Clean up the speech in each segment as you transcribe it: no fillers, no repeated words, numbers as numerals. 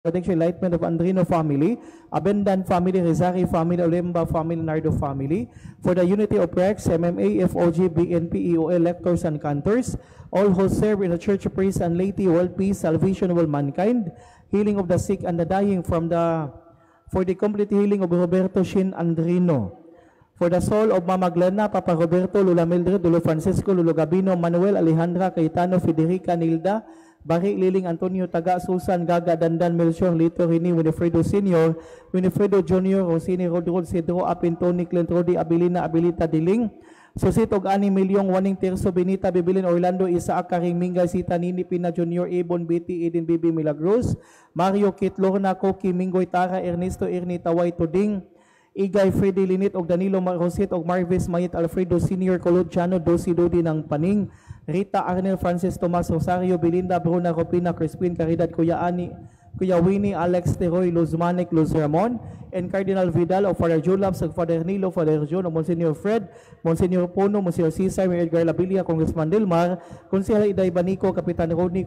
Protection Enlightenment of Andrino family, Abendan family, Rizari family, Olemba family, Nardo family, for the unity of Rex, MMA, FOG, BNP, EOL, lectors and cantors, all who serve in the church of praise and laity, world peace, salvation of all mankind, healing of the sick and the dying for the complete healing of Roberto Shin Andrino, for the soul of Mama Glena, Papa Roberto, Lula Mildred, Lolo Francisco, Lolo Gabino, Manuel, Alejandra, Cayetano, Federica, Nilda, Barry, Liling, Antonio, Taga, Susan, Gaga, Dandan, Melchor, Lito, Rini, Winifredo Sr., Winifredo Jr., Rosini, Rodrod, Cedro, Apin, Tony, Clint, Rodi, Abilina, Abilita, Diling, Susit, og 6 milyong, Waning Tirso, Benita, Bibilin, Orlando, Isaac, Karing, Mingay, Sita, Nini, Pina Jr., Ebon, Betty, Eden, Bibi, Milagros, Mario, Kit, Lorna, Koki, Mingoy, Tara, Ernesto, Ernie, Taway, Tuding, Igay, Freddy, Linit, og Danilo, Rosit, og Marvis, Mayit, Alfredo, Sr., Colodjano, Dosi, Dodi, ng Paning, Rita, Arnel, Francis, Tomas, Rosario, Belinda, Bruna, Cropina, Crispin, Caridad, Kuya Ani, Kuya Winnie, Alex, Teroy, Luz Manic, Luz Ramon, and Cardinal Vidal, o Father Julabs, o Father Nilo, Father John, o Monsignor Fred, Monsignor Puno, Monsignor Cesar, Mayor Edgar Labilia, Congressman Dilmar, Konsehal Iday Banico, Kapitan Ronnie,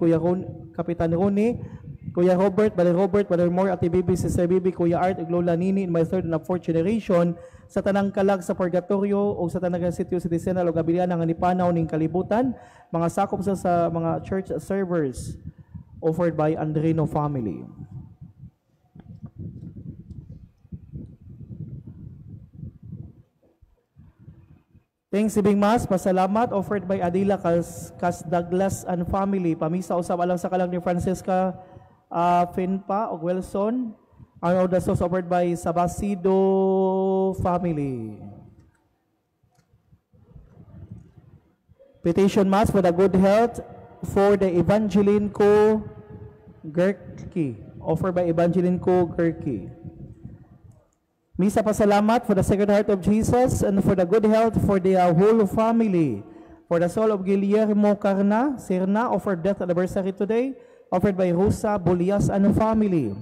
Kapitan Ronnie, Kuya Robert, Brother Moore, Ate Bibi, Sister Bibi, Kuya Art, Lola Nini, in my third and fourth generation, sa tanang kalag sa purgatorio o sa tanang sitio citizen o gabilian ng anipanaw ning kalibutan, mga sakop sa mga church servers offered by Andrino family. Thanksgiving Mass, pasalamat offered by Adila Cas Douglas and family. Pamisa usab alang sa kalang ni Francesca Finpa o Wilson. Ang order sauce offered by Sabasido family. Petition Mass for the good health for the Evangeline Co. Gerke, offered by Evangeline Co. Gerke. Misa pasalamat for the Sacred Heart of Jesus and for the good health for the whole family. For the soul of Guillermo Serna, offered death anniversary today, offered by Rosa Bolias and family.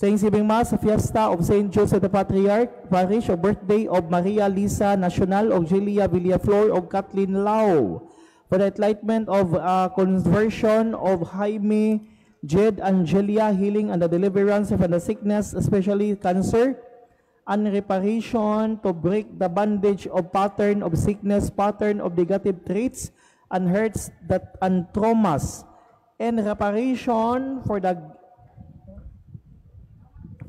Thanksgiving Mass, Fiesta of St. Joseph the Patriarch, Parish of birthday of Maria Lisa Nacional, of Julia Villaflor, of Kathleen Lau. For the enlightenment of conversion of Jaime, Jed, Angelia, healing and the deliverance from the sickness, especially cancer, and reparation to break the bondage of pattern of sickness, pattern of negative traits, and hurts and traumas, and reparation for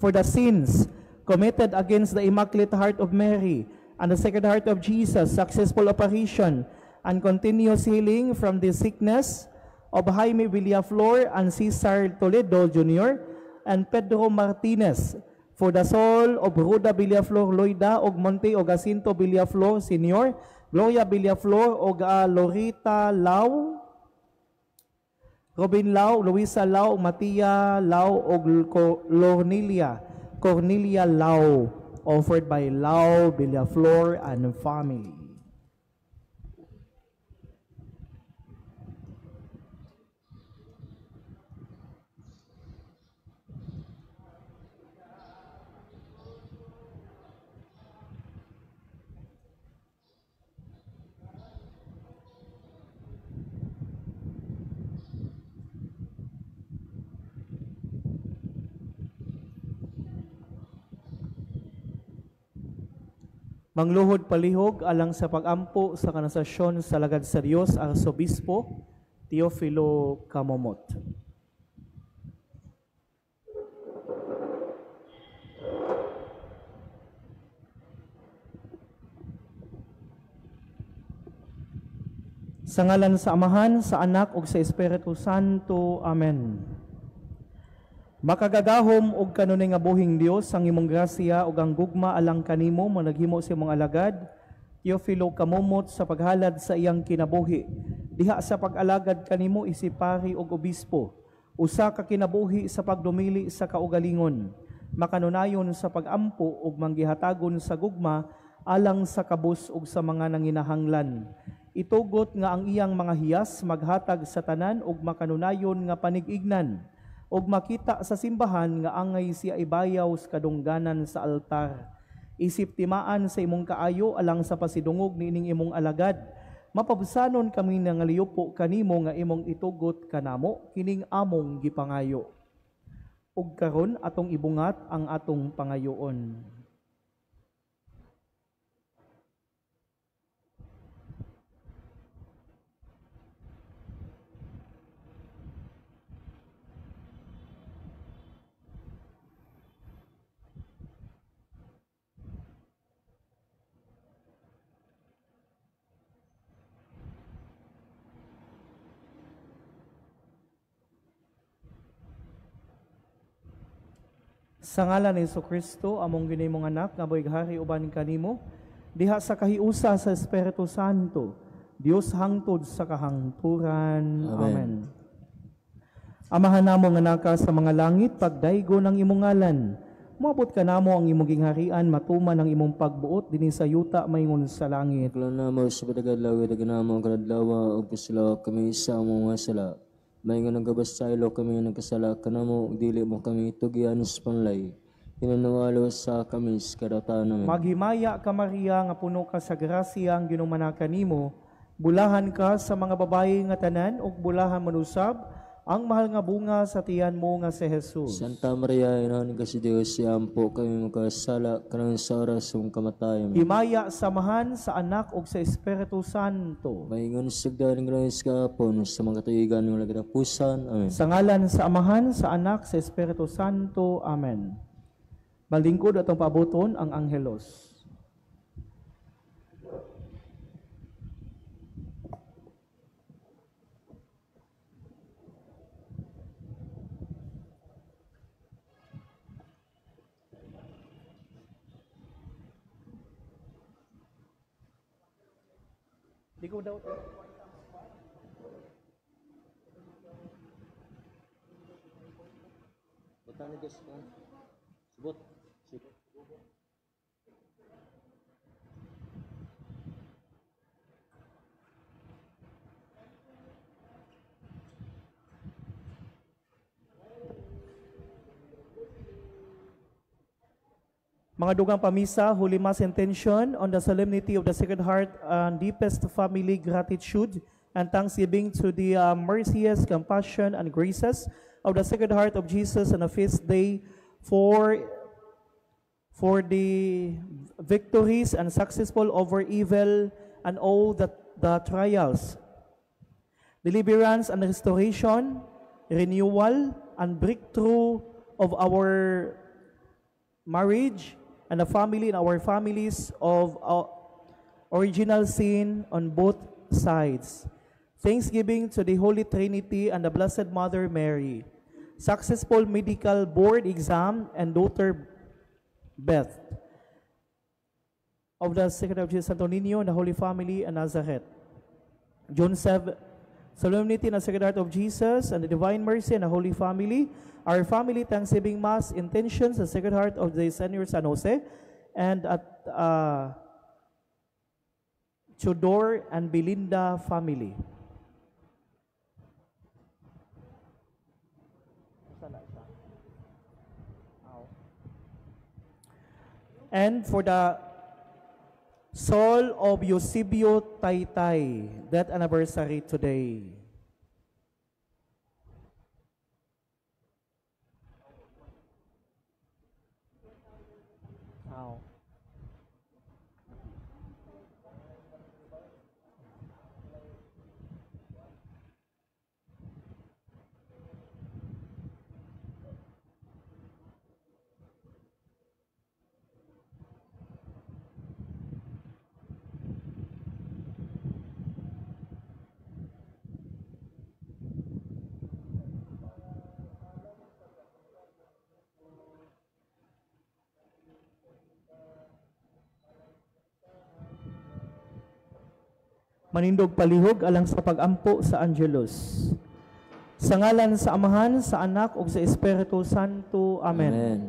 the sins committed against the Immaculate Heart of Mary and the Sacred Heart of Jesus, successful operation and continuous healing from the sickness of Jaime Villaflor and Cesar Toledo Jr. and Pedro Martinez, for the soul of Ruda Villaflor Loida og Monte o Jacinto Villaflor Sr., Gloria Villaflor og Lorita Lau, Robin Lau, Luisa Lau, Matia Lau, o Cornelia Lau, offered by Lau, Villaflor, and family. Mangluhod palihog alang sa pag-ampo sa kanasasyon sa lagad sa Dios, Arsobispo Teofilo Camomot. Sa ngalan sa Amahan, sa Anak ug sa Espiritu Santo. Amen. Makagagahom og kanunay nga buhing Dios ang imong grasya ug ang gugma alang kanimo managhimo sa imong alagad Teofilo Camomot sa paghalad sa iyang kinabuhi. Diha sa pag-alagad kanimo isipari og obispo, usa ka kinabuhi sa pagdumili sa kaugalingon, makanunayon sa pag-ampo ug manggihatagon sa gugma alang sa kabus ug sa mga nanginahanglan. Itugot nga ang iyang mga hiyas maghatag sa tanan ug makanunayon nga panig-ignan, ug makita sa simbahan nga angay siya ibayaw sa kadungganan sa altar. Isip timaan sa imong kaayo alang sa pasidungog niining imong alagad. Mapabsanon kami nga liupo kanimo nga imong itugot kanamo kining among gipangayo. ug karon atong ibungat ang atong pangayoon. Sa ngalan ni Jesucristo, among ginimong anak, nga hari uban kanimo, diha sa kahiusa sa Espiritu Santo, Dios hangtod sa kahangturan. Amen. Amahan namo nga naka sa mga langit, pagdaygo ng imong ngalan, moabot ka namo ang imong gingharian, matuman ang imong pagbuot dinhi sa yuta mayingon sa langit. Kala namo sa padagadlaw, daganamo ang kadadlaw, ug pasalaw kami sa among mga sala. May nga nagabas sa ilo kami nagkasala kanamo, dili mo kami tugian sa panlay. Pinanawalo sa kami sa kadautan namin. Maghimaya ka Maria, nga puno ka sa grasya, ang ginumana kanimo, bulahan ka sa mga babayi nga tanan, ug bulahan manusab ang mahal nga bunga sa tiyan mo nga si Jesus. Santa Maria, inahan ka si Dios, siampo kami magkasala kanang sa oras ng kamatayan. Himaya samahan sa anak ug sa Espiritu Santo. Maingon sagdan ng grace kahapon sa mga katuigan ng lagadapusan. Amen. Sa ngalan sa Amahan, sa Anak, sa Espiritu Santo. Amen. Malingkod atong paaboton ang anghelos. Di ko daw Butang Diyos ka. Subot. mga dugang pamisa, Holy Mass intention on the solemnity of the Sacred Heart and deepest family gratitude and thanksgiving to the mercies, compassion, and graces of the Sacred Heart of Jesus on a feast day for the victories and successful over evil and all the trials, deliverance and restoration, renewal and breakthrough of our marriage and the family and our families of original sin on both sides. Thanksgiving to the Holy Trinity and the Blessed Mother Mary. Successful medical board exam and daughter Beth. Of the Sacred of Jesus Santo Niño and the Holy Family and Nazareth. June 7, Solemnity in the Sacred Heart of Jesus and the Divine Mercy and the Holy Family. Our family Thanksgiving Mass intentions, the Sacred Heart of the Senior San Jose, and at Chodor and Belinda family. And for the soul of Eusebio Taytay, that anniversary today. Manindog palihog alang sa pagampo sa Angelus. Sa ngalan sa Amahan, sa Anak, ug sa Espiritu Santo. Amen. Amen.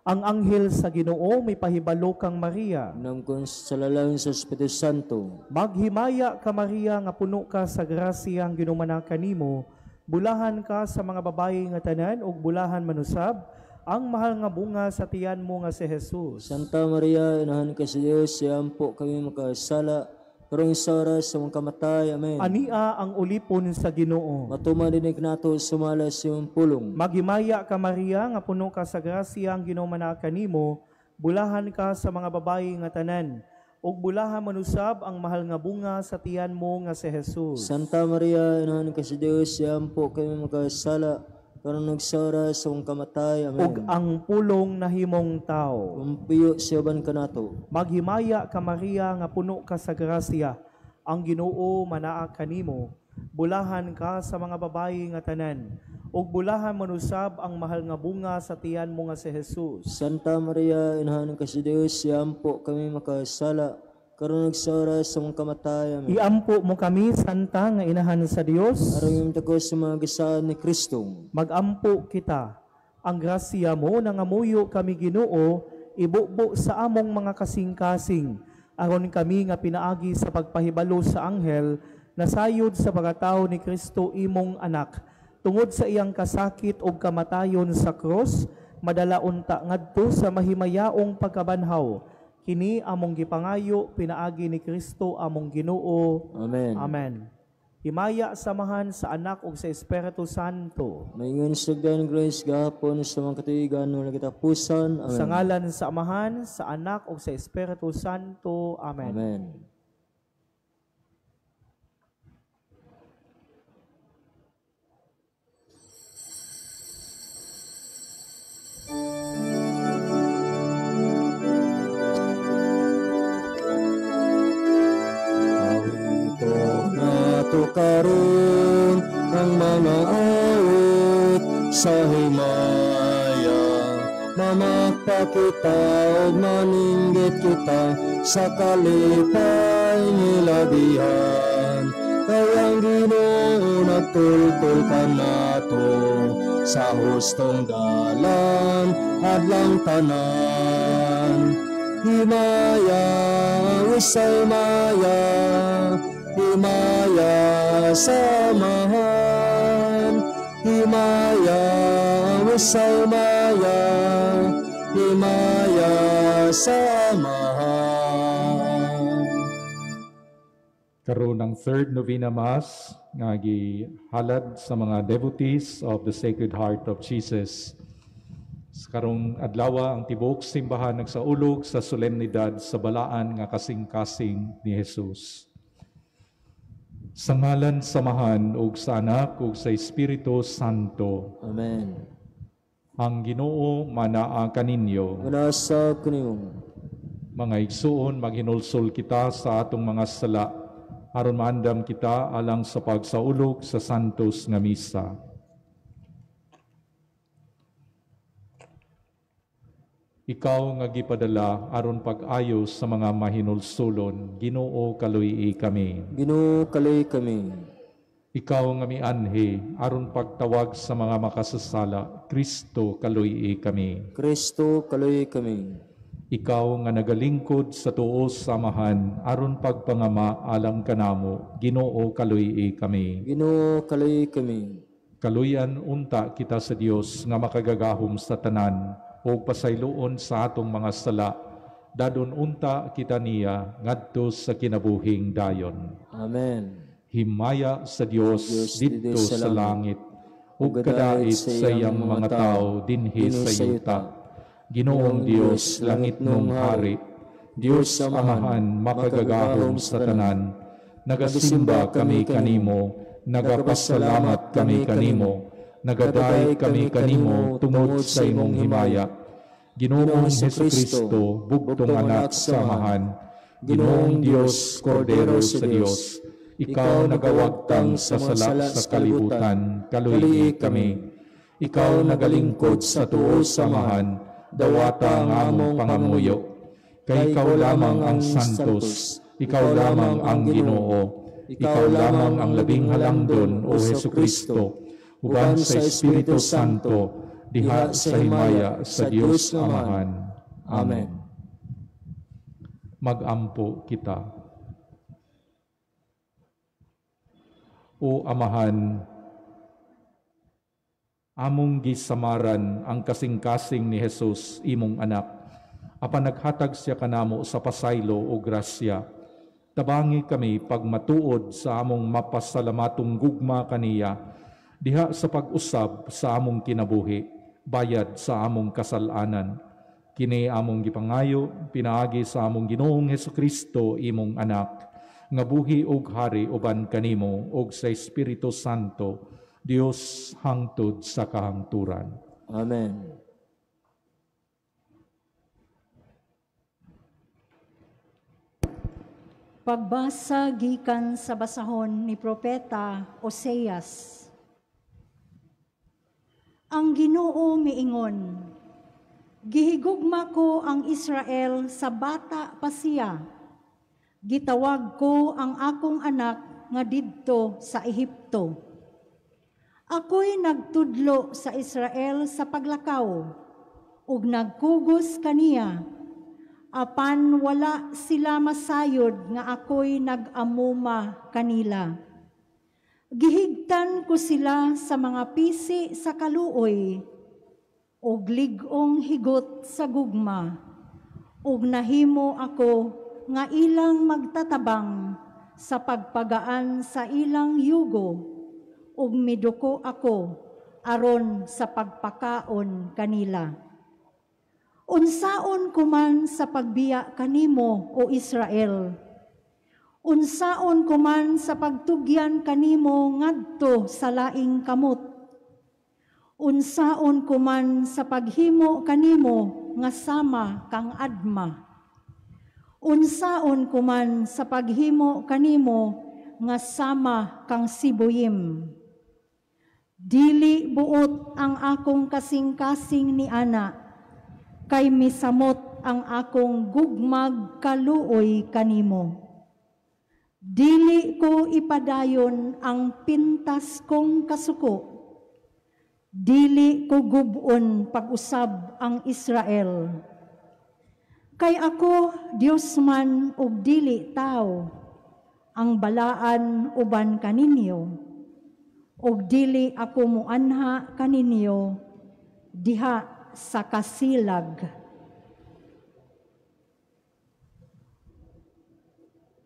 Ang anghel sa Ginoo may pahibalo kang Maria. Namkon sa lalawin sa Espiritu Santo. Maghimaya ka Maria, nga puno ka sa grasya, ang ginumana kanimo. Bulahan ka sa mga babayi nga tanan, ug bulahan manusab ang mahal nga bunga sa tiyan mo nga si Jesus. Santa Maria, inahan ka sa Diyos, siampo kami makasala karong sa oras sa mong kamatay. Amen. Ania ang ulipon sa Ginoo. Matumadinig nato sumalas yung pulong. Maghimaya ka Maria, nga puno ka sa grasya, ang Ginoo manaa kanimo. Bulahan ka sa mga babayi nga tanan, ug bulahan manusab ang mahal nga bunga sa tiyan mo nga si Jesus. Santa Maria, inahan ka sa Dios, siyampo kami magkasala, karong nagsara sa mong kamatay. Amen. Ug ang pulong nahimong tao. Kumpiyo siyaban ka nato. Maghimaya ka Maria, nga puno ka sa grasya, ang Ginoo manaa kanimo. Bulahan ka sa mga babayi nga tanan, ug bulahan manusab ang mahal nga bunga sa tiyan mo nga si Jesus. Santa Maria, inahan ka sa Dios, siyampo kami makasala, karong nagsara sa mong kamatay. Amen. Iampo mo kami, Santa nga inahan sa Dios. Arang yung tako sa mga gisaan ni Kristo. Magampo kita. Ang grasya mo nangamuyo kami Ginoo, ibubo sa among mga kasing-kasing, aron kami nga pinaagi sa pagpahibalo sa anghel, nasayod sa pagkatao ni Kristo imong anak, tungod sa iyang kasakit o kamatayon sa krus, madala unta ngadto sa mahimayaong pagkabanhaw. Kini among gipangayo, pinaagi ni Kristo among Ginoo. Amen. Amen. Himaya samahan sa anak ug sa Espiritu Santo. Maingon sugdan grace gahapon sa mga katuigan ng nagitapusan. Amen. Sa ngalan sa Amahan, sa Anak ug sa Espiritu Santo. Amen. Amen. Karon ang mga awit sa himaya, mamagpakita o maninggit kita sa kalipay nilabihan. Kayang Ginoo nagtultol ka nato sa hustong dalan adlang tanan. Himaya, wisay maya, himaya samahan, himaya wisay maya, himaya samahan. Karon ang third novena mass nga gihalad sa mga devotees of the Sacred Heart of Jesus. Sa karong adlaw ang tibuok simbahan nagsaulog sa solemnidad sa balaan nga kasing-kasing ni Jesus. Sa ngalan samahan ug sa Anak ug sa Espiritu Santo. Amen. Ang Ginoo manaa kaninyo. Manasa kanimo. Mga igsuon, maghinulsol kita sa atong mga sala aron maandam kita alang sa pagsaulog sa santos nga misa. Ikaw nga gipadala aron pag-ayos sa mga mahinulsulon, Ginoo kaluy kami. Ginoo kaluy kami. Ikaw nga mianhi aron pagtawag sa mga makasasala, Kristo kaluy kami. Kristo kaluy kami. Ikaw nga nagalingkod sa tuos samahan aron pagpangama alang kanamo, Ginoo kaluy kami. Ginoo kaluy kami. Kaluyan unta kita sa Dios nga makagagahom sa tanan o pasayloon sa atong mga sala, dadon unta kita niya ngadto sa kinabuhing dayon. Amen. Himaya sa Dios didto sa langit, ug kadait sa iyang mga tao dinhi sa yuta. Ginoong Dios, langit nung hari, Dios Amahan, makagagahom sa tanan, nagasimba kami kanimo, nagapasalamat kami kanimo, nagaday kami kanimo tungod sa imong himaya. Ginoong Hesukristo, bugtong anak sa Amahan, Ginoong Dios, Kordero sa Dios, ikaw nagawagtang sa sala sa kalibutan, kaluy kami. Ikaw nagalingkod sa tuos samahan, dawata ang among pangamuyo. Kay ikaw lamang ang santos, ikaw lamang ang Ginoo, ikaw lamang ang labing halangdon o Hesukristo, uban sa Espiritu Santo, diha sa himaya sa Dios Amahan. Amen. Magampo kita. O Amahan, among gisamaran ang kasing-kasing ni Jesus imong anak, apan naghatag siya kanamo sa pasaylo o grasya, Tabangi kami pagmatuod sa among mapasalamatong gugma kaniya, diha sa pag-usab sa among kinabuhi, bayad sa among kasalanan. Kini among gipangayo, pinaagi sa among Ginoong Hesukristo, imong anak, nga buhi ug hari uban kanimo ug sa Espiritu Santo, Dios hangtod sa kahangturan. Amen. Pagbasa gikan sa basahon ni Propeta Oseas. Ang Ginoo miingon, gihigugma ko ang Israel sa bata pa siya. Gitawag ko ang akong anak nga didto sa Ehipto. Ako'y nagtudlo sa Israel sa paglakaw, ug nagkugos kaniya, apan wala sila masayod nga ako'y nag-amuma kanila. Gihigtan ko sila sa mga pisi sa kaluoy, ug ligong higot sa gugma, ug nahimo ako nga ilang magtatabang sa pagpagaan sa ilang yugo, ug miduko ako aron sa pagpakaon kanila. Unsaon kuman sa pagbiya kanimo, O Israel, unsaon kuman sa pagtugyan kanimo ngadto sa laing kamot, unsaon kuman sa paghimo kanimo nga sama kang adma, unsaon kuman sa paghimo kanimo nga sama kang sibuyim. Dili buot ang akong kasing-kasing ni ana, kay misamot ang akong gugmag kaluoy kanimo. Dili ko ipadayon ang pintas kong kasuko, dili ko gubon pag-usab ang Israel. Kay ako, Dios man ug dili tao, ang balaan uban kaninyo, ug dili ako muanha kaninyo diha sa kasilag.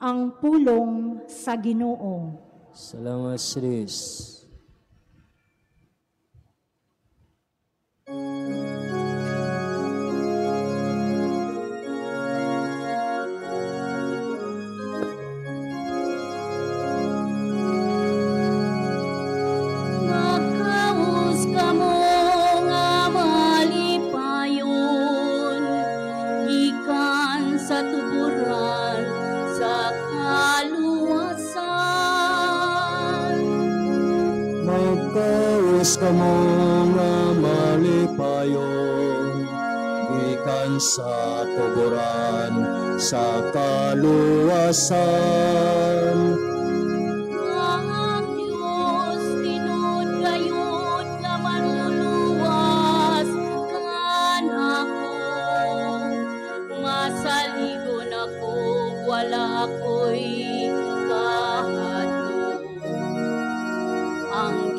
Ang pulong sa Ginoo. Salamat, Siris. Kamo nga malipayon, gikan sa tuburan, sa kaluwasan. Ang Diyos, tinud gayud nga manluluwas kan ako, masaligon ako, wala ako'y kahadlok. Ang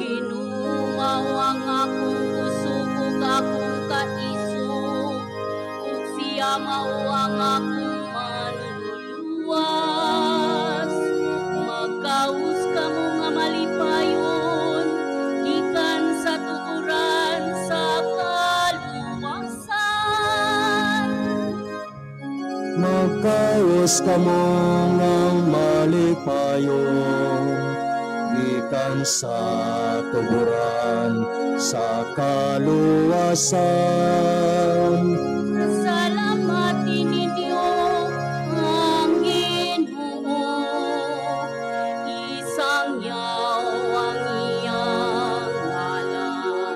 ang akong kusog ug akong kaisog, ug siya mao ang akong manluluwas. Magkaus kamo nga malipayon, gikan sa tukuran sa kaluwasan. Magkaus kamo nga malipayon, gikan sa tuburan sa kaluwasan. Salamatin ninyo ang Ginoo, isangyaw ang iyang ngalan,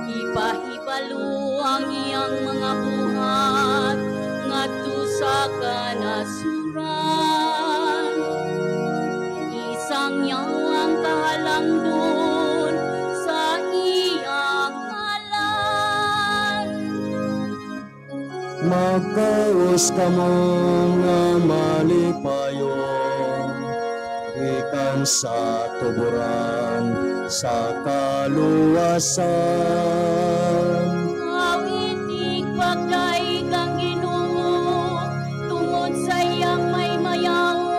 ipahibalo ang iyang mga buhat ngadto sa kanasuran. Isangyaw ang kahalangdon sa iyang ngalan. Magkaus kamo nga malipayon, gikan sa tuburan sa kaluwasan. Awitig pagdaig ang Ginoo, tungod sa iyang may mayaw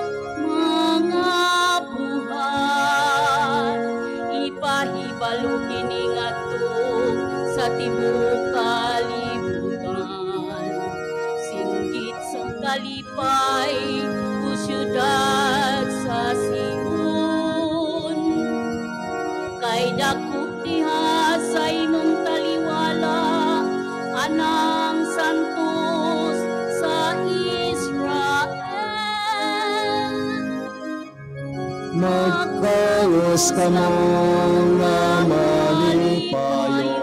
Dios kamo nga malipayon,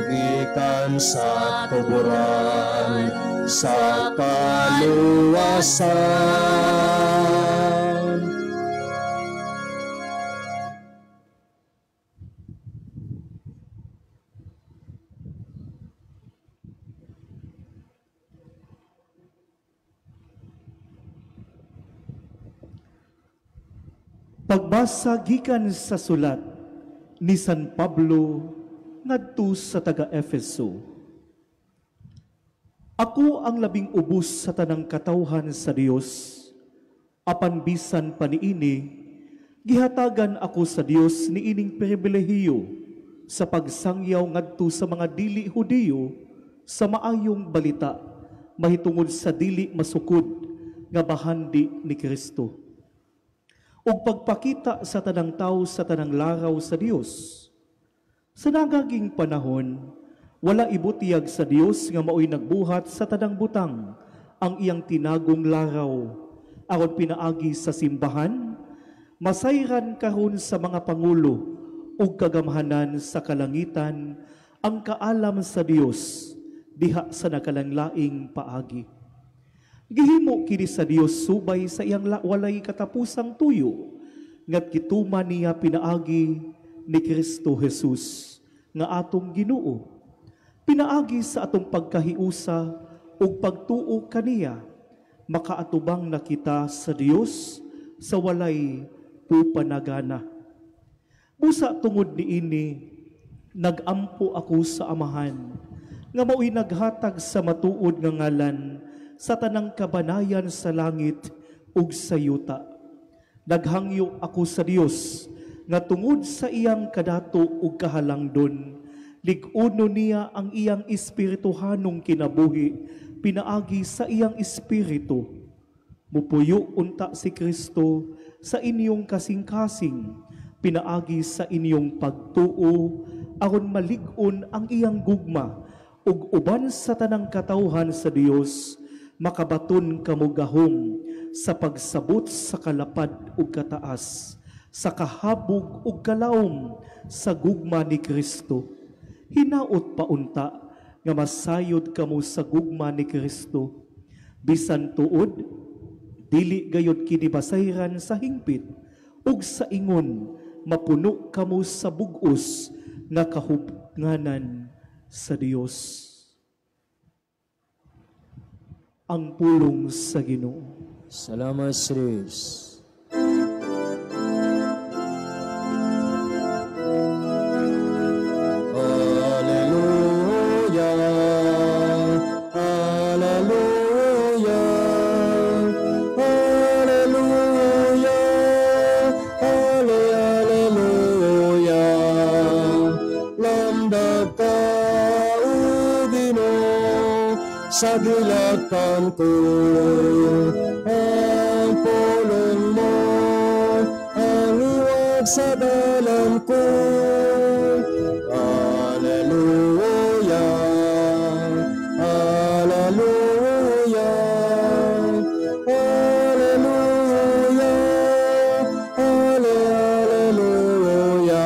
gikan sa tuburan sa kaluwasan. Pagbasa gikan sa sulat ni San Pablo ngadto sa taga-Efeso. Ako ang labing ubos sa tanang katawhan sa Dios, apan bisan paniini, gihatagan ako sa Dios niining pribilehiyo sa pagsangyaw ngadto sa mga dili Hudiyo sa maayong balita, mahitungod sa dili masukod nga bahandi ni Kristo. O pagpakita sa tanang tao sa tanang laraw sa Dios. Sa nagaging panahon, wala ibutiyag sa Dios nga mao'y nagbuhat sa tanang butang ang iyang tinagong laraw. Aron pinaagi sa simbahan, masayran karon sa mga pangulo ug kagamhanan sa kalangitan ang kaalam sa Dios diha sa nakalanglaing paagi. Gihimo kini sa Dios subay sa iyang walay katapusang tuyo, ngat gituman niya pinaagi ni Kristo Jesus nga atong Ginoo. Pinaagi sa atong pagkahiusa ug pagtuo kaniya, makaatubang na kita sa Dios sa walay pupanagana. Busa tungod niini, nagampo ako sa Amahan, nga mao'y naghatag sa matuod nga ngalan sa tanang kabanayan sa langit ug sa yuta. Naghangyo ako sa Dios nga tungod sa iyang kadato ug kahalangdon, lig-uno niya ang iyang espirituhanong kinabuhi pinaagi sa iyang espiritu. Mupuyo unta si Kristo sa inyong kasing-kasing pinaagi sa inyong pagtuo aron malig-on ang iyang gugma ug uban sa tanang katawhan sa Dios, makabaton kamo gahom sa pagsabot sa kalapad ug kataas, sa kahabog ug kalawom sa gugma ni Kristo. Hinaot pa unta nga masayod kamo sa gugma ni Kristo. Bisan tuod, dili gayud kini basayran sa hingpit ug sa ingon, mapuno kamo sa bug-os nga kahubnganan sa Dios. Ang pulong sa Ginoo. Salamat sa Diyos. Alleluia, alleluia, alleluia, alleluia. Landag ka, O Ginoo, sa dilatan ko, ang pulong mo, ang iwag sa dalan ko. Alleluia, alleluia, alleluia, alleluia.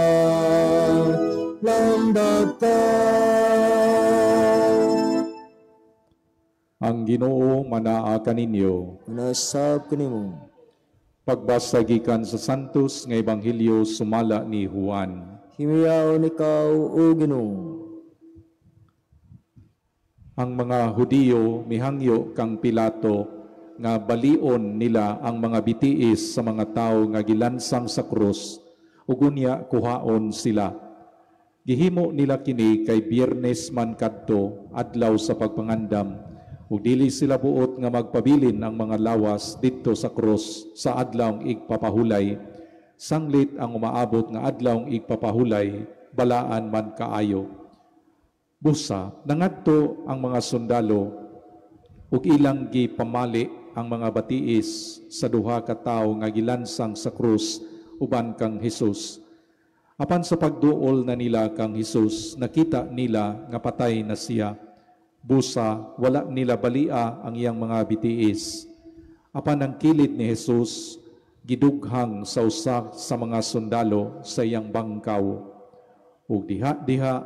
Landag ka. Ang Ginoo manaa kaninyo. Nasab kanimo. Pagbasa gikan sa Santos nga Ebanghelyo sumala ni Juan. Himiyaon ikaw, O Ginoo. Ang mga Hudiyo mihangyo kang Pilato nga balion nila ang mga bitiis sa mga tao nga gilansang sa krus, ug unya kuhaon sila. Gihimo nila kini kay Biyernes man kadto, adlaw sa pagpangandam, ug dili sila buot nga magpabilin ang mga lawas didto sa krus sa adlawng igpapahulay. Sanglit ang umaabot nga adlawng igpapahulay, balaan man kaayo. Busa, nangadto ang mga sundalo ug ilang gipamali ang mga batiis sa duha ka tawo nga gilansang sa krus uban kang Hesus. Apan sa pagduol na nila kang Hesus, nakita nila nga patay na siya. Busa, wala nila balia ang iyang mga bitiis. Apan ang kilid ni Hesus, gidughang sa usa sa mga sundalo sa iyang bangkaw, ug diha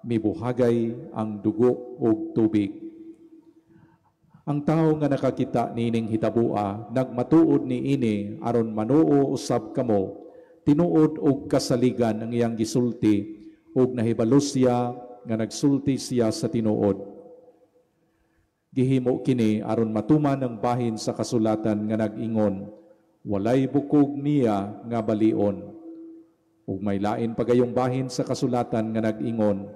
mibuhagay ang dugo ug tubig. Ang tao nga nakakita niining hitabua, nagmatuod niini aron manuo usab kamo, tinuod og kasaligan ang iyang gisulti, ug nahibalo siya nga nagsulti siya sa tinuod. Gihimo kini aron matuman ang bahin sa kasulatan nga nag-ingon, walay bukog niya nga balion. Ug may lain pagayong bahin sa kasulatan nga nag-ingon,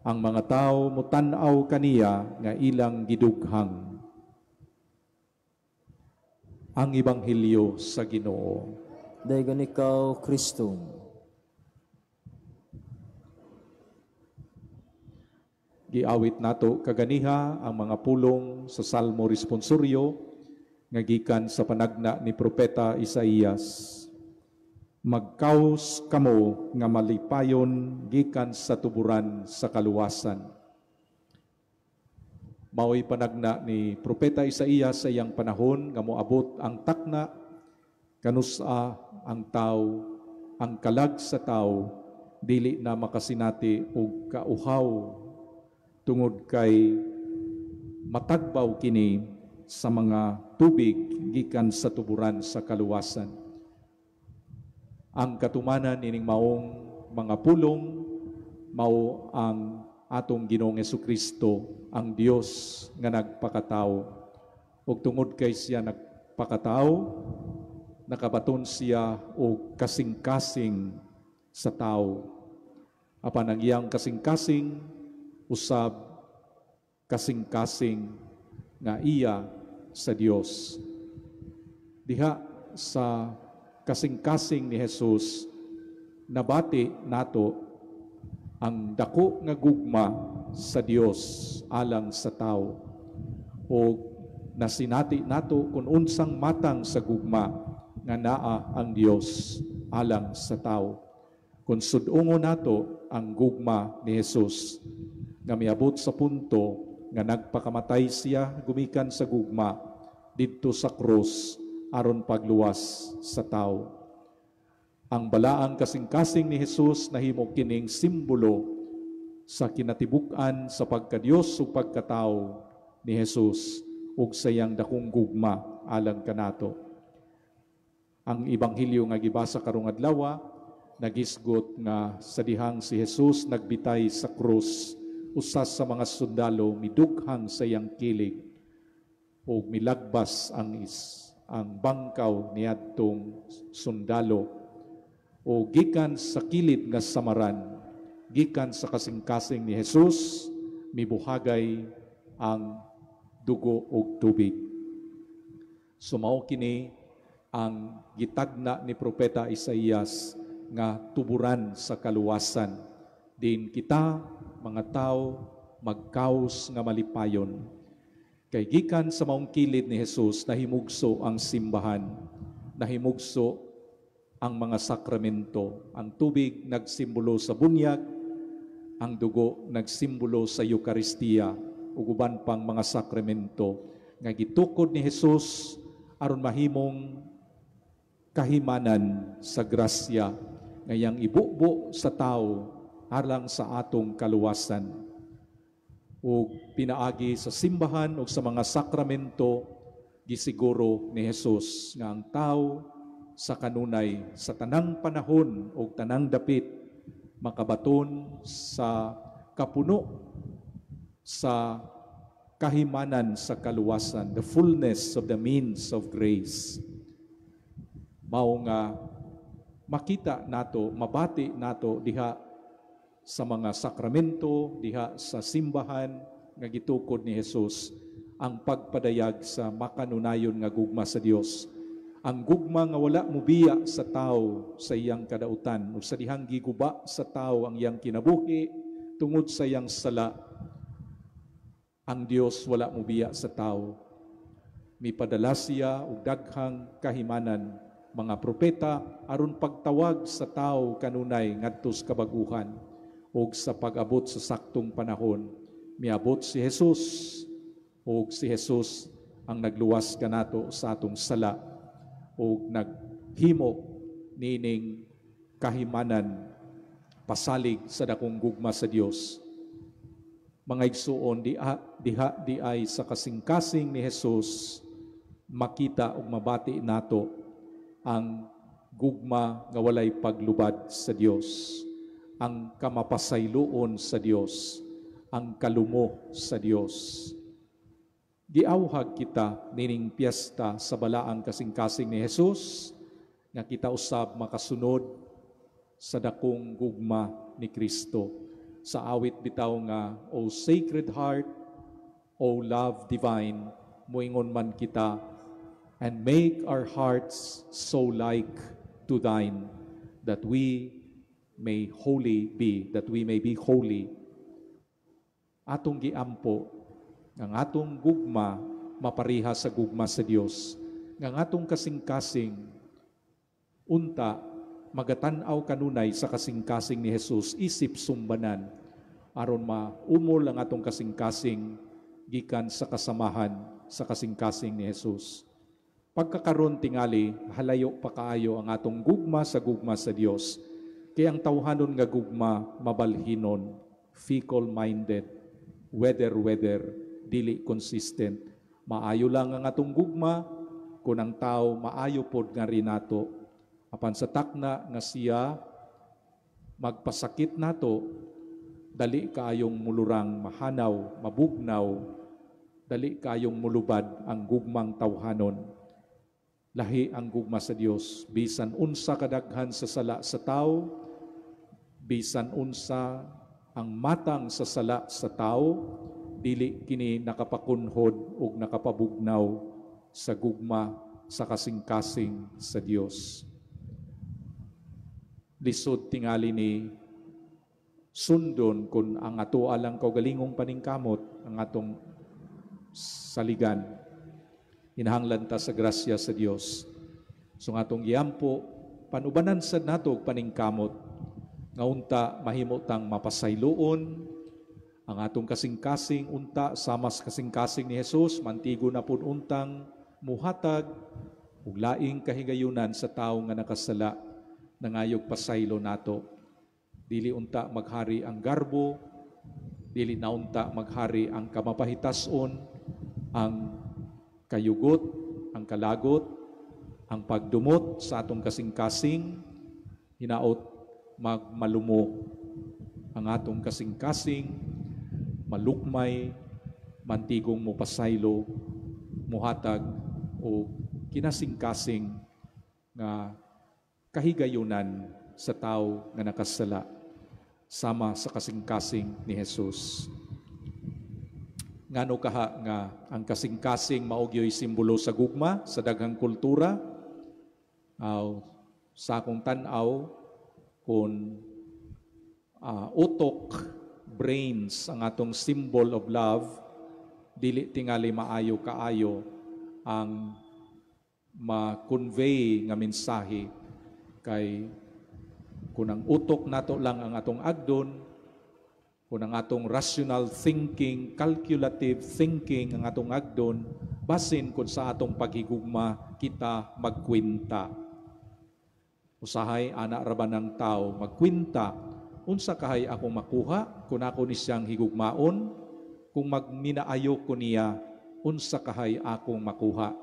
ang mga tao mutan-aw kaniya nga ilang gidughang. Ang Ebanghelyo sa Ginoo. Daygan ikaw, Kristo. Giawit nato kaganiha ang mga pulong sa Salmo Responsorio nga gikan sa panagna ni Propeta Isaías. Magkaos kamo nga malipayon gikan sa tuburan sa kaluwasan. Mao'y panagna ni Propeta Isaías sa iyang panahon nga moabot ang takna, kanusa ang tao, ang kalag sa tao, dili na makasinati og kauhaw tungod kay matagbaw kini sa mga tubig gikan sa tuburan sa kaluwasan. Ang katumanan ining maong mga pulong mao ang atong Ginoong Jesucristo, ang Dios nga nagpakatao. Ug tungod kay siya nagpakatao, nakabaton siya og kasing-kasing sa tao. Apan ang iyang kasing-kasing usab kasing-kasing nga iya sa Dios. Diha sa kasing-kasing ni Jesus, nabati nato ang dako nga gugma sa Dios alang sa tao, o nasinati nato kung unsang matang sa gugma nga naa ang Dios alang sa tao. Kung sudungo nato ang gugma ni Jesus nga miabot sa punto nga nagpakamatay siya gumikan sa gugma didto sa krus aron pagluwas sa tao. Ang balaang kasing-kasing ni Jesus nahimo kining simbolo sa kinatibuk-an sa pagkadiyos o pagkatao ni Jesus ug sa iyang dakong gugma alang kanato. Ang Ebanghelyo nga gibasa karong adlaw nagisgot nga sa dihang si Jesus nagbitay sa krus, usas sa mga sundalo midughang sa iyang kilig ug milagbas ang bangkaw niadtong sundalo. O gikan sa kilid nga samaran, gikan sa kasing-kasing ni Jesus, mibuhagay ang dugo ug tubig. Sumao kini ang gitagna ni Propeta Isaías nga tuburan sa kaluwasan. Din kita, mga tao, magkaos nga malipayon. Kay gikan sa maong kilid ni Jesus, nahimugso ang simbahan, nahimugso ang mga sakramento. Ang tubig nagsimbolo sa bunyag, ang dugo nagsimbolo sa Eucharistia, ug uban pang mga sakramento nga gitukod ni Jesus aron mahimong kahimanan sa grasya ngayang ibubo sa tao alang sa atong kaluwasan. Ug pinaagi sa simbahan ug sa mga sakramento gisiguro ni Jesus nga ang tao sa kanunay, sa tanang panahon o tanang dapit, makabaton sa kapuno, sa kahimanan sa kaluwasan, the fullness of the means of grace. Mao nga makita nato, mabati nato diha sa mga sakramento, diha sa simbahan nga gitukod ni Jesus, ang pagpadayag sa makanunayon nga gugma sa Dios. Ang gugma nga wala mubiya sa tao sa iyang kadautan o sa dihang giguba sa tao ang iyang kinabuhi tungod sa iyang sala. Ang Dios wala mubiya sa tao. Mipadala siya og daghang kahimanan, mga propeta aron pagtawag sa tao kanunay ngadto sa kabaguhan ug sa pag-abot sa saktong panahon. Miabot si Jesus ug si Jesus ang nagluwas kanato sa atong sala o himo nining kahimanan pasalig sa dakong gugma sa Dios. Mga igsuon, di ay sa kasing-kasing ni Jesus makita ug mabati nato ang gugma nga walay paglubad sa Dios, ang kamapasayloon sa Dios, ang kalumo sa Dios. Giawhag kita nining piyesta sa balaang kasing-kasing ni Jesus nga kita usab makasunod sa dakong gugma ni Kristo. Sa awit bitaw nga, O Sacred Heart, O Love Divine, muingon man kita, and make our hearts so like to thine, that we may be holy. Atong giampo, ang atong gugma, mapariha sa gugma sa Dios. Ang atong kasing-kasing, unta, magatanaw kanunay sa kasing-kasing ni Jesus, isip sumbanan, aron maumol ang atong kasing-kasing gikan sa kasamahan sa kasing-kasing ni Jesus. Pagkakaron tingali, halayo pa kaayo ang atong gugma sa Dios. Kaya ang tawhanon nga gugma, mabalhinon, fickle-minded, weather, dili consistent. Maayo lang ang atong gugma, kung ang tao maayo pod nga rin nato. Apan sa takna nga siya magpasakit nato, dali kaayong mulurang mahanaw, mabugnaw, dali kaayong mulubad ang gugmang tawhanon. Lahi ang gugma sa Dios, bisan unsa kadaghan sa sala sa tao, bisan unsa ang matang sa sala sa tao, dili kini nakapakunhod ug nakapabugnaw sa gugma sa kasing-kasing sa Dios. Lisod tingali ni sundon kung ang ato alang kaugalingong paningkamot, ang atong saligan, hinahanglan ta sa grasya sa Dios. So nga atong giampo, panubanan sad nato og paningkamot, nga unta mahimo tang mapasayloon, ang atong kasing-kasing unta sama sa kasing-kasing ni Jesus, mantigo na pud untang muhatag ug laing kahigayunan sa tawo nga nakasala, nangayog pasaylo nato. Dili unta maghari ang garbo, dili na unta maghari ang kamapahitason, ang kayugot, ang kalagot, ang pagdumot sa atong kasing-kasing, hinaot magmalumo ang atong kasing-kasing, malukmay, mantigong mo pasaylo, muhatag o kinasing-kasing nga kahigayunan sa tao nga nakasala sama sa kasing-kasing ni Jesus. Ngano kaha nga ang kasing-kasing maugyo'y simbolo sa gugma sa daghang kultura, sa akong tanaw kung utok, brains ang atong symbol of love, dili tingali maayo kaayo ang ma-convey nga mensahe. Kay kung ang utok nato lang ang atong agdon, kung ang atong rational thinking, calculative thinking ang atong agdon, basin kung sa atong paghigugma kita magkwinta. Usahay ana ra ba ng tao magkwinta, unsa kahay akong makuha kung ako ni siyang higugmaon, kung magminaayo ko niya, unsa kahay akong makuha.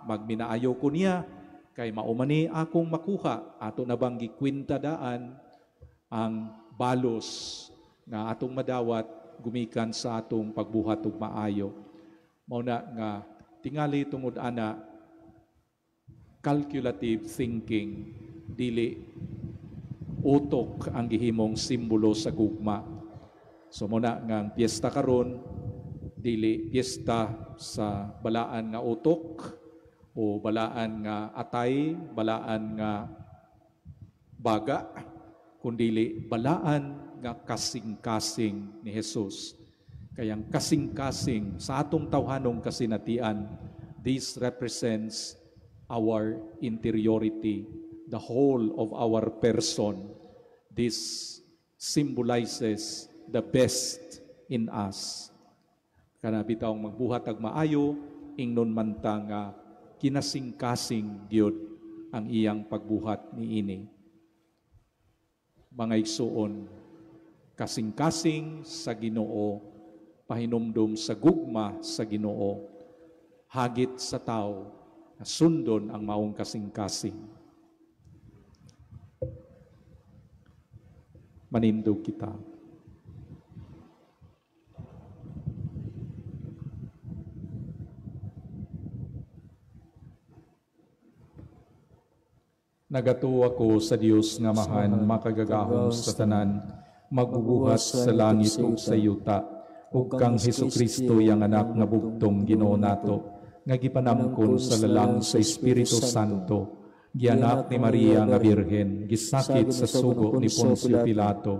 Magminaayo ko niya, kay maumani akong makuha. Ato na bang gikwinta daan ang balos nga atong madawat gumikan sa atong pagbuhat ug maayo. Mao na nga tingali tungod ana calculative thinking, dili utok ang gihimong simbolo sa gugma. So mao na nga ang piyesta karon dili piyesta sa balaan nga utok o balaan nga atay, balaan nga baga, kundili balaan nga kasing-kasing ni Jesus. Kayang kasing-kasing sa atong tawhanong kasinatian, this represents our interiority, the whole of our person. This symbolizes the best in us. Kana bitawng magbuhat ag maayo, ingnon man ta nga kinasing-kasing gyud ang iyang pagbuhat niini. Mga igsuon, kasing-kasing sa Ginoo, pahinumdum sa gugma sa Ginoo, hagit sa tao, sundon ang maong kasing-kasing. Manindog kita. Nagatuwa ko sa Dios nga mahan makagagahom sa tanan, magbubuhat sa langit ug sa yuta, ug kang Hesukristo yang anak nga bugtong Ginoo nato, nga gipanamkon sa lalang sa Espiritu Santo, gianak ni Maria nga Birhen, gisakit sa sugo ni Poncio Pilato,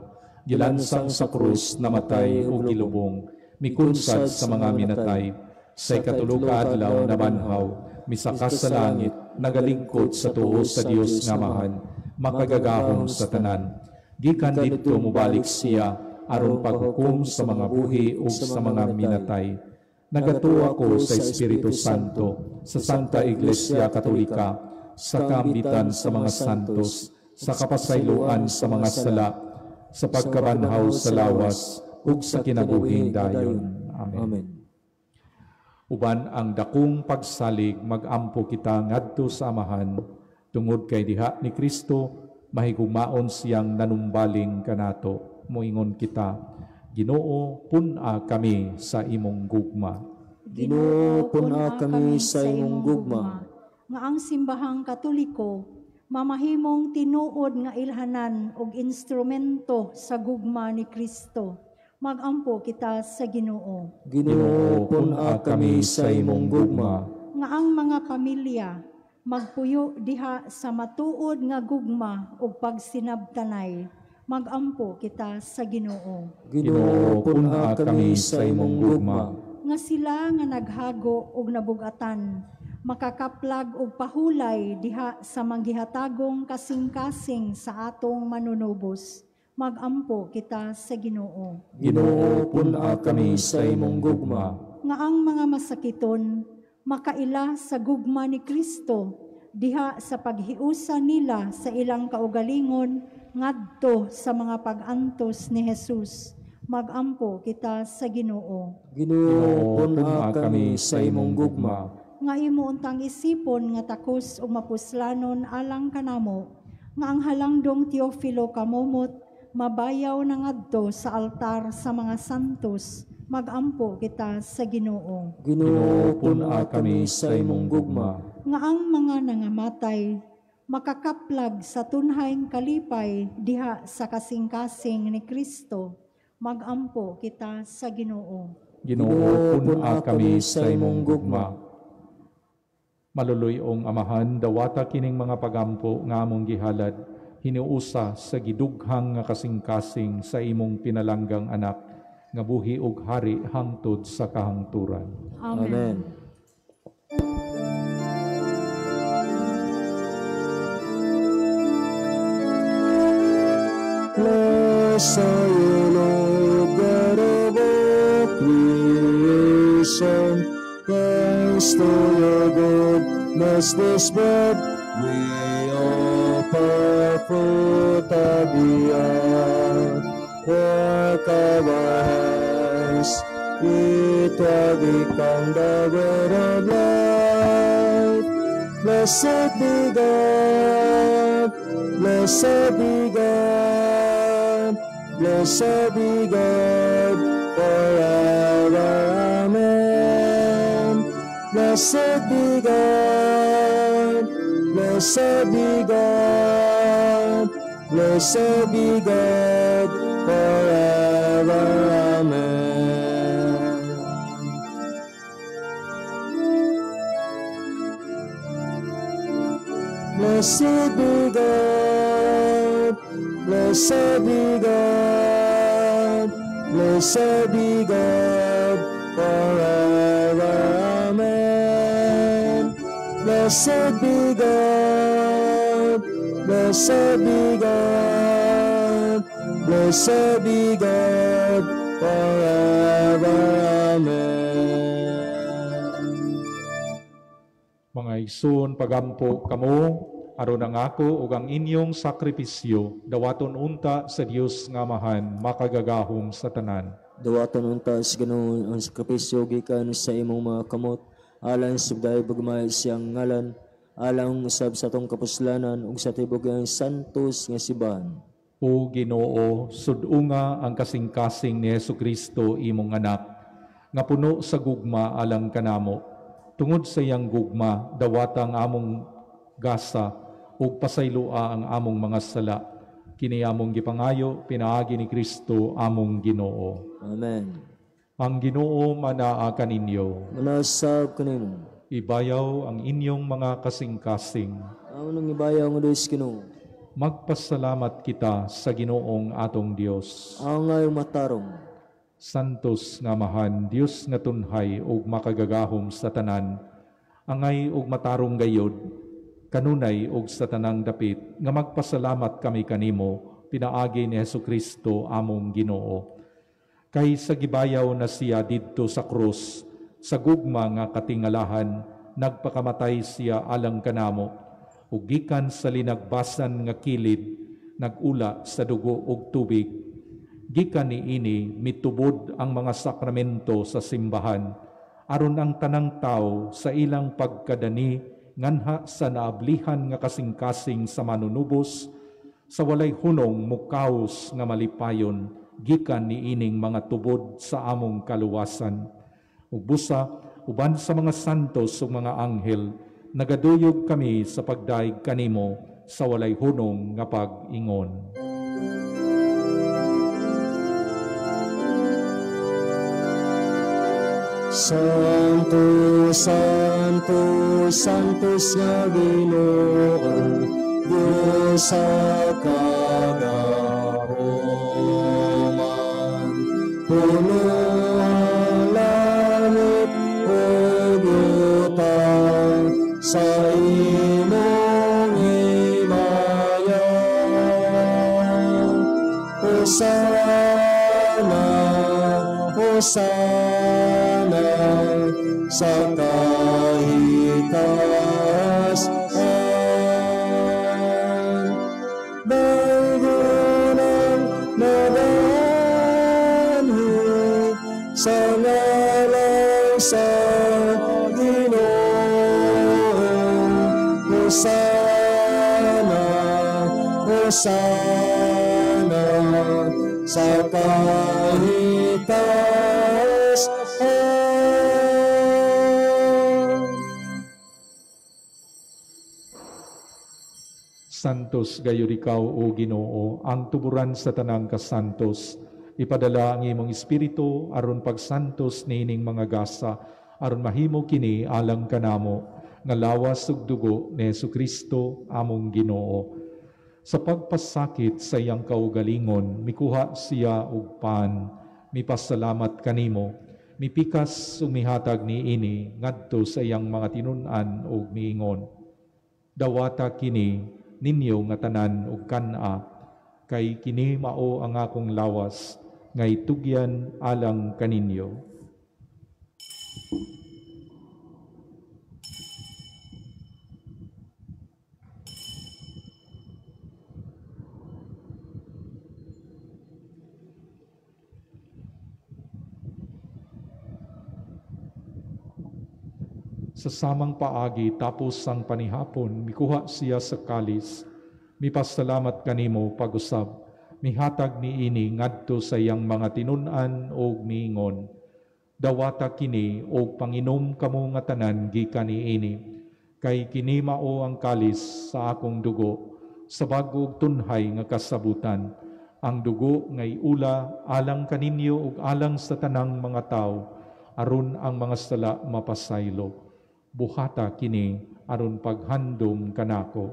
gilansang sa krus, namatay ug gilubong, mikunsad sa mga minatay, sa ikatulog ka adlaw nabanhaw, misakas sa langit, nagalingkod sa tuo sa Dios nga mahan, makagagahom sa tanan. Gikan didto mubalik siya, aron paghukom sa mga buhi ug sa mga minatay. Nagatuwa ko sa Espiritu Santo, sa Santa Iglesia Katolika, sa kaambitan sa mga santos, sa kapasayloan sa mga sala, sa pagkabanhaw sa lawas, ug sa kinabuhing dayon. Amen. Uban ang dakong pagsalig, magampo kita ngadto sa amahan, tungod kay diha ni Kristo, mahigumaon siyang nanumbaling kanato. Moingon kita, Ginoo, pun-a kami sa imong gugma. Ginoo, pun-a kami sa imong gugma. Nga ang simbahang Katoliko, mamahimong tinuod nga ilhanan og instrumento sa gugma ni Kristo. Magampo kita sa Ginoo. Ginoo, pun-a kami sa imong gugma. Nga ang mga pamilya, magpuyo diha sa matuod nga gugma ug pagsinabtanay. Magampo kita sa Ginoo. Ginoo, pun-a kami sa imong gugma. Nga sila nga naghago ug nabugatan, makakaplag og pahulay diha sa manggihatagong kasing-kasing sa atong manunubos. Magampo kita sa Ginoo. Ginoo, pun-a kami sa imong gugma. Nga ang mga masakiton, makaila sa gugma ni Kristo, diha sa paghiusa nila sa ilang kaugalingon, ngadto sa mga pag-antos ni Jesus. Magampo kita sa Ginoo. Ginoo, pun-a kami sa imong gugma. Nga imo untang isipon nga takos o mapuslanon alang kanamo, nga ang halangdong Teofilo kamumot, mabayaw na ngadto sa altar sa mga santos. Magampo kita sa Ginoo. Ginoo, pun-a kami sa imong gugma. Nga ang mga nangamatay, makakaplag sa tunhayng kalipay diha sa kasing-kasing ni Kristo. Magampo kita sa Ginoo. Ginoo, pun-a kami sa imong gugma. Maluluyong amahan, dawata kining mga pagampo nga among gihalad, hinuusa sa gidughang nga kasing-kasing sa imong pinalanggang anak, nga buhi ug hari hangtod sa kahangturan. Amen. Bless are you, Lord God of all creation. Thanks to your goodness this bread we offer, fruit of the earth, work of our hands, it will become the bread of life. Blessed be God, blessed be God, blessed be God forever. Amen. Blessed be God, blessed be God, blessed be God forever. Amen. Blessed be God, blessed be God, blessed be God forever. Amen. Blessed be God, blessed be God, blessed be God forever. Amen. Mga igsoon, pagampo kamo, aron ang ako ug ang inyong sakripisyo dawaton unta sa Dios nga Amahan makagagahom sa tanan. Dawaton unta sa Ginoo ang sakripisyo gikan sa imong mga kamot, alang sa dayeg bagmay siyang ngalan, alang usab sa tong kapuslanan ug sa tibok ang santos nga simbahan. O Ginoo, sud-unga ang kasing-kasing ni Hesukristo imong anak, nga puno sa gugma alang kanamo. Tungod sa iyang gugma, dawatang among gasa ug pasaylua ang among mga sala. Kini among gipangayo pinaagi ni Kristo among Ginoo. Amen. Ang Ginoo manaa kaninyo. Manasab kanimo. Ibayaw ang inyong mga kasing-kasing. Amo nang ibayaw nga Dios Ginoo. Magpasalamat kita sa Ginoong atong Dios. Angay matarong. Santos nga Amahan, Dios nga tunhay ug makagagahom sa tanan, angay ug matarong gayod, kanunay ug sa tanang dapit, nga magpasalamat kami kanimo, pinaagi ni Hesukristo among Ginoo. Kay sa gibayaw na siya didto sa krus, sa gugma nga katingalahan, nagpakamatay siya alang kanamo, ug gikan sa linagbasan nga kilid, nagula sa dugo ug tubig. Gikan niini mitubod ang mga sakramento sa simbahan, aron ang tanang tao sa ilang pagkadani nganha sa naablihan nga kasing-kasing sa manunubos, sa walay hunong mukaos nga malipayon, gikan niining mga tubod sa among kaluwasan. Ug busa, uban sa mga santos ug mga anghel, nagaduyog kami sa pagdaig kanimo sa walay hunong nga pag-ingon. Santos, Santos, Santos nga Ginoo, Diyos sa kagahoman. Puno ang langit o utang sa imong himayan. Hosana, Hosana sa kahitasan. Baygonang nadanhi sa ngalan sa Ginoo. Hosana, Hosana sa kahitasan. Santos gayud ikaw, O Ginoo, ang tuburan sa tanang kasantos. Ipadala ang imong espiritu aron pagsantos niining mga gasa, aron mahimo kini alang kanamo, nga lawas ug dugo ni Hesukristo among Ginoo. Sa pagpasakit sa iyang kaugalingon, mikuha siya og pan, mipasalamat kanimo, mipikas ug mihatag niini ngadto sa iyang mga tinun-an ug miingon. Dawata kini ninyo nga tanan ug kan-a, kay kini mao ang akong lawas, ngay tugyan alang kaninyo. Sa samang paagi tapos ang panihapon, mikuha siya sa kalis, mipasalamat kanimo pag-usab, mihatag niini ngadto sa iyang mga tinun-an og miingon. Dawata kini og panginom kamo nga tanan gikan niini, kay kini mao ang kalis sa akong dugo, sa bag-o ug tunhay nga kasabutan. Ang dugo ngay ula alang kaninyo ug alang sa tanang mga tawo, aron ang mga sala mapasaylo. Buhata kini aron paghandom kanako.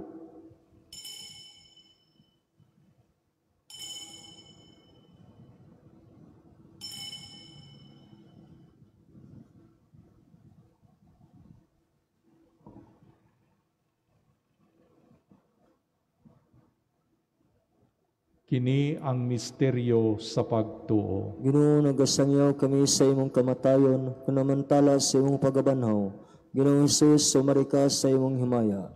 Kini ang misteryo sa pagtuo. Ginoo, nagasangyaw kami sa imong kamatayon, kunamantala sa imong pagabanhaw. Ginoong Jesus, sumari ka sa imong himaya.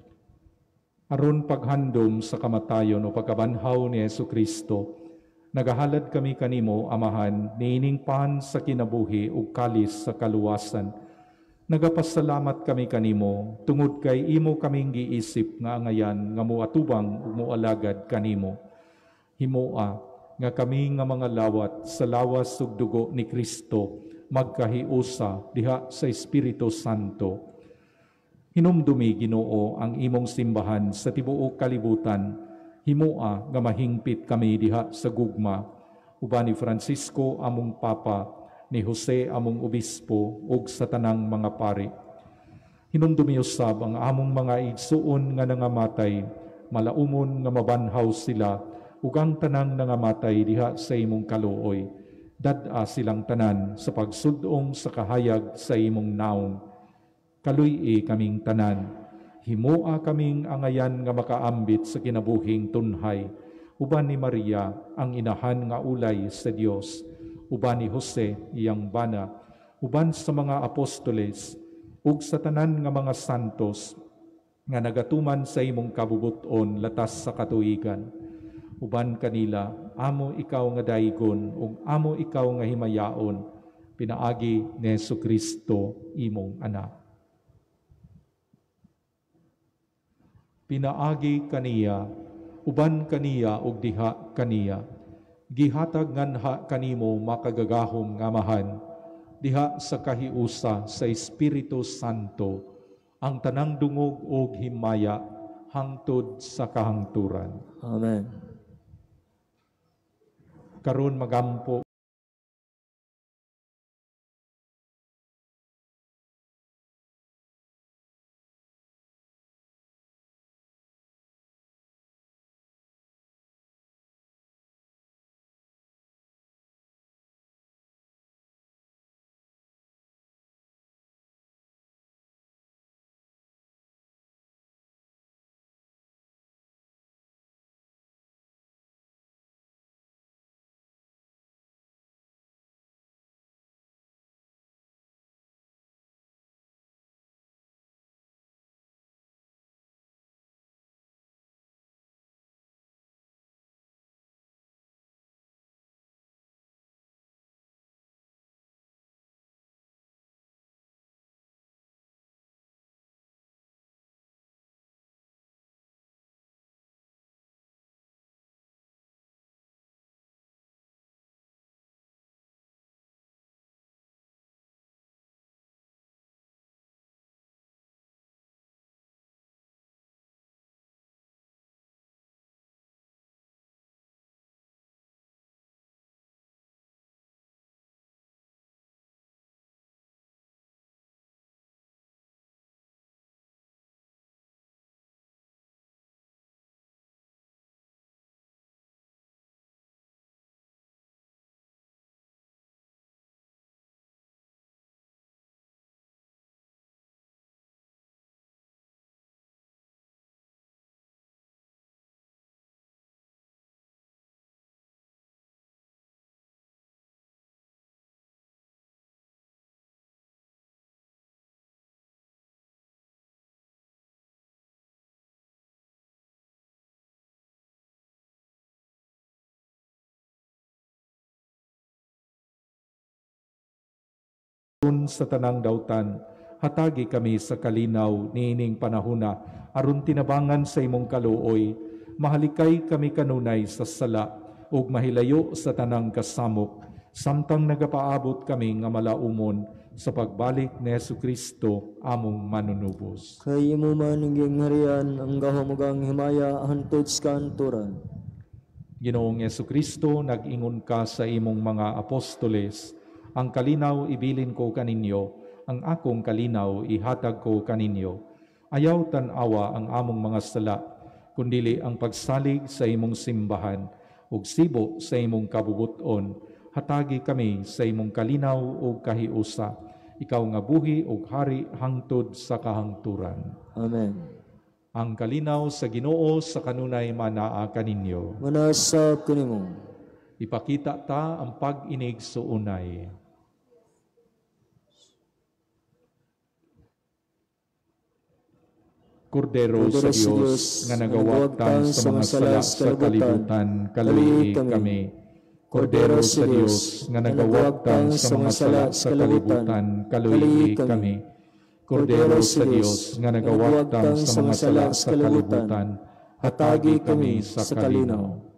aron paghandom sa kamatayon o pagkabanhaw ni Jesucristo, nagahalad kami kanimo, Amahan, niining pan sa kinabuhi ug kalis sa kaluwasan. Nagapasalamat kami kanimo, tungod kay imo kaming giisip nga angayan nga muatubang ug mualagad kanimo. Himoa nga kami nga mga lawat sa lawas ug dugo ni Kristo magkahiusa diha sa Espiritu Santo. Hinumdumi, Ginoo, ang imong simbahan sa tibuok kalibutan. Himoa nga mahingpit kami diha sa gugma, uban ni Francisco among Papa, ni Jose among Obispo, ug sa tanang mga pari. Hinumdumi usab ang among mga igsuon nga nangamatay, malaumon nga mabanhaw sila, ug ang tanang nangamatay diha sa imong kaluoy. Dad-a silang tanan sa pagsudong sa kahayag sa imong naong. Kaluy-i kaming tanan, himoa kaming angayan nga makaambit sa kinabuhing tunhay, uban ni Maria, ang inahan nga ulay sa Dios, uban ni Jose, iyang bana, uban sa mga apostoles, ug sa tanan nga mga santos, nga nagatuman sa imong kabubuton latas sa katuigan. Uban kanila, amo ikaw nga daigon, ug amo ikaw nga himayaon, pinaagi ni Jesucristo, imong anak. Pinaagi kaniya, uban kaniya ug diha kaniya. Gihatag nganha kanimo makagagahom nga Amahan, diha sa kahiusa sa Espiritu Santo, ang tanang dungog ug himaya hangtod sa kahangturan. Amen. Karon magampo sa tanang dautan, hatagi kami sa kalinaw niining panahuna, aron tinabangan sa imong kaluoy, mahalikay kami kanunay sa sala, ug mahilayo sa tanang kasamok, samtang nagapaabot kami nga malaumon sa pagbalik ni Jesucristo among manunubos. Kay imo man ingging harian, ang gahamugang himaya hantod sa kanturan. Ginoong Jesucristo, nag-ingon ka sa imong mga apostoles, ang kalinaw ibilin ko kaninyo, ang akong kalinaw ihatag ko kaninyo. Ayaw tan-awa ang among mga sala, kundili ang pagsalig sa imong simbahan, ug sibo sa imong kabubuton, hatagi kami sa imong kalinaw ug kahiusa, ikaw nga buhi ug hari hangtod sa kahangturan. Amen. Ang kalinaw sa Ginoo sa kanunay manaa kaninyo. Manasab kanimo. Ipakita ta ang pag-inig suunay. Kordero sa Dios nga nagawagtan sa mga sala sa kalibutan, kaluyi kami. Kordero sa Dios nga nagawagtan sa mga sala sa kalibutan, kaluyi kami. Kordero sa Dios nga nagawagtan sa mga sala sa kalibutan, hatagi kami sa kalinaw.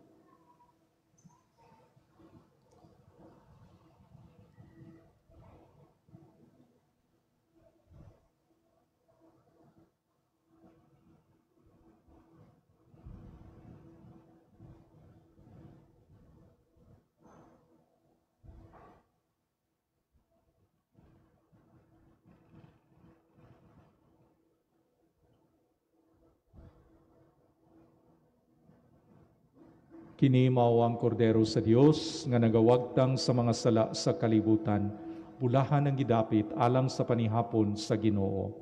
Kinimaw ang kordero sa Dios nga nagawagtang sa mga sala sa kalibutan, bulahan ang gidapit alang sa panihapon sa Ginoo.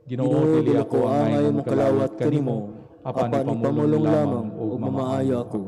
Ginoo, dili ako angay makalawat kanimo, apan ipamulong lamang o mamaayo ako.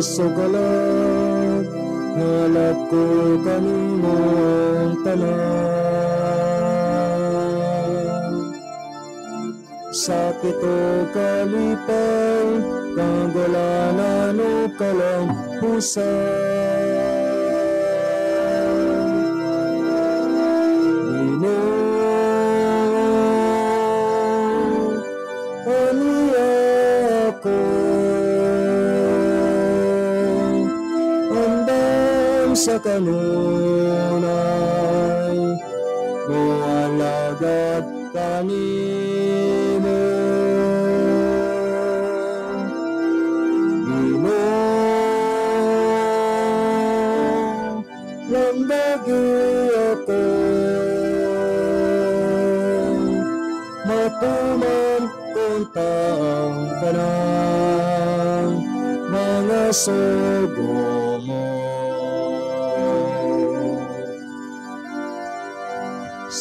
Sugalag, halap ko kaninong tanan. Sa pito kalipay, kagalanan o kalampusan. Sa kanunay, mualagad kanino. Ginoo, lambagi ako, matuman kung taang kanang mga sugo mo.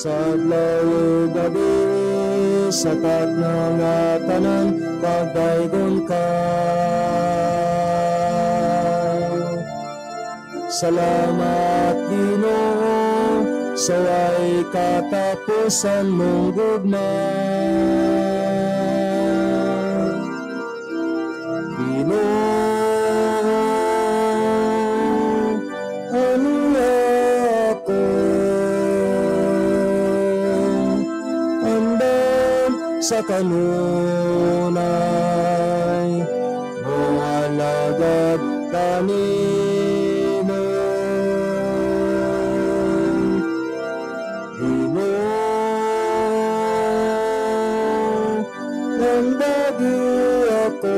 Sa adlaw gabi, sapat na nga tanan, pagdaygon ka. Salamat Ginoo, saway katapusan mong gugma. Ginoo, sa kanunay, mualagad kanino. Ginoo, lambagi ako,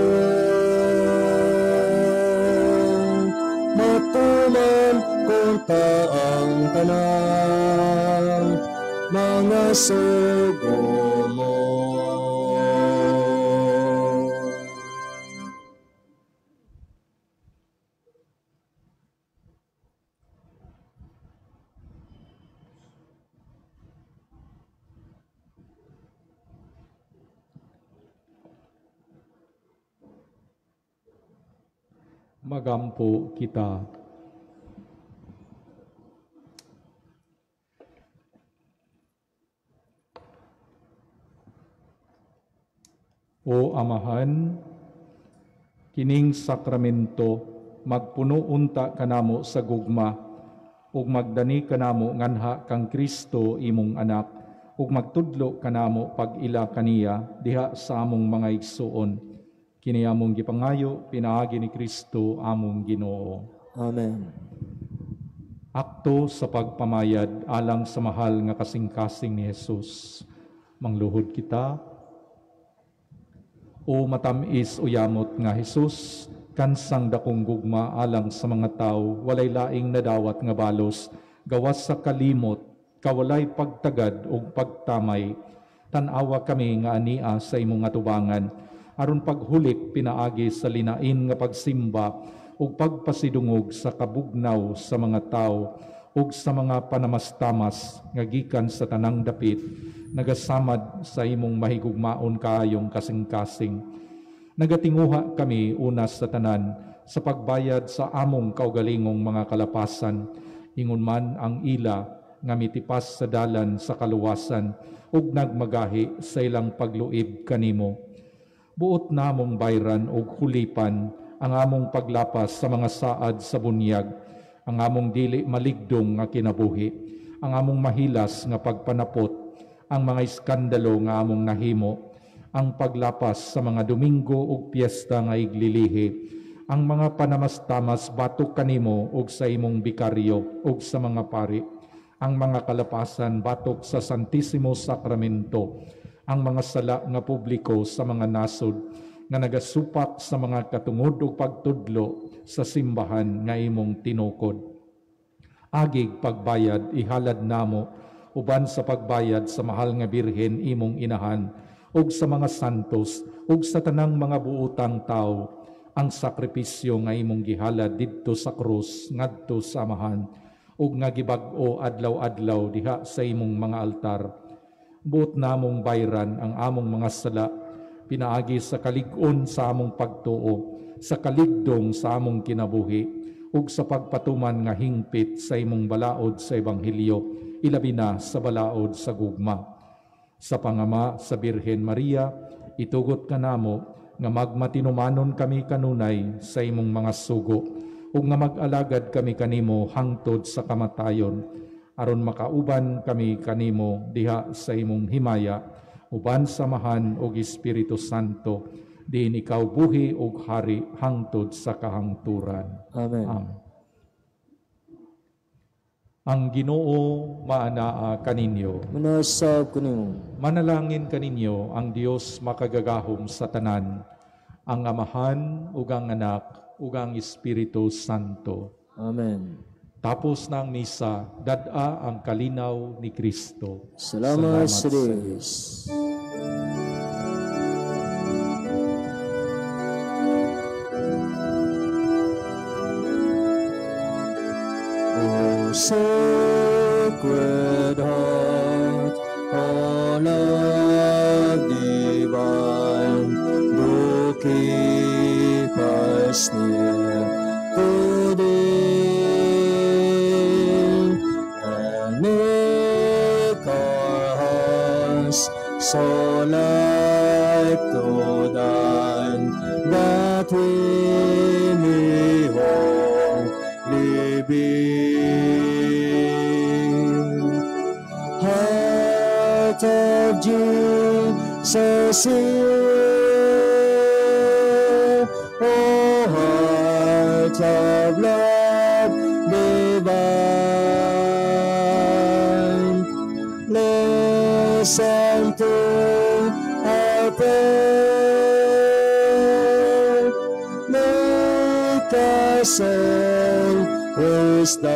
matuman kung taang tanan, mga sugo mo. Magampo kita. O Amahan, kining sakramento magpuno unta kanamo sa gugma ug magdani kanamo nganha kang Kristo imong anak ug magtudlo kanamo pag-ila kaniya diha sa among mga igsuon. Kini among gipangayo pinaagi ni Kristo among Ginoo. Amen. Akto sa pagpamayad alang sa mahal nga kasing-kasing ni Jesus. Mangluhod kita. O matamis o yamot nga Jesus, kansang dakong gugma alang sa mga tao, walay laing nadawat nga balos, gawas sa kalimot, kawalay pagtagad o pagtamay, tanawa kami nga ania sa imong atubangan, aron paghulik pinaagi sa linain nga pagsimba, o pagpasidungog sa kabugnaw sa mga tao, ug sa mga panamastamas nga gikan sa tanang dapit, nagasamad sa imong mahigugmaon kaayong kasing-kasing. Nagatinguha kami unas sa tanan sa pagbayad sa among kaugalingong mga kalapasan, ingon man ang ila nga mitipas sa dalan sa kaluwasan ug nagmagahi sa ilang pagluib kanimo. Buot namong bayran ug hulipan ang among paglapas sa mga saad sa bunyag, ang among dili maligdong nga kinabuhi, ang among mahilas nga pagpanapot, ang mga iskandalo nga among nahimo, ang paglapas sa mga Domingo ug piyesta nga iglilihi, ang mga panamastamas batok kanimo ug sa imong bikaryo ug sa mga pari, ang mga kalapasan batok sa Santisimo Sakramento, ang mga sala nga publiko sa mga nasod nga nagasupak sa mga katungod ug pagtudlo sa simbahan nga imong tinukod. Agig pagbayad ihalad namo uban sa pagbayad sa mahal nga birhen imong inahan ug sa mga santos ug sa tanang mga buotang tao ang sakripisyo nga imong gihalad didto sa krus ngadto sa amahan ug nga gibag-o adlaw-adlaw diha sa imong mga altar. Buot namong bayran ang among mga sala pinaagi sa kalig-on sa among pagtuo, sa kaligdong sa among kinabuhi, ug sa pagpatuman nga hingpit sa imong balaod sa Ebanghelyo, ilabi na sa balaod sa gugma. Sa pangama sa Birhen Maria, itugot kanamo nga magmatinumanon kami kanunay sa imong mga sugo, ug nga mag-alagad kami kanimo hangtod sa kamatayon, aron makauban kami kanimo diha sa imong himaya, uban samahan og Espiritu Santo, diin ikaw buhi og hari hangtod sa kahangturan. Amen. Amen. Ang Ginoo maanaa kaninyo. Manasab kanimo. Manalangin kaninyo ang Dios makagagahom sa tanan, ang Amahan ug ang Anak ug ang Espiritu Santo. Amen. Tapos na ang misa, dad-a ang kalinaw ni Kristo. Salamat sa Diyos. O Sacred Heart, all of divine, do keep us near to thee, and make our hearts so like to thine, that we may wholly be. Heart of Jesus here, oh heart of love divine, listen to our prayer, make us all wisdom.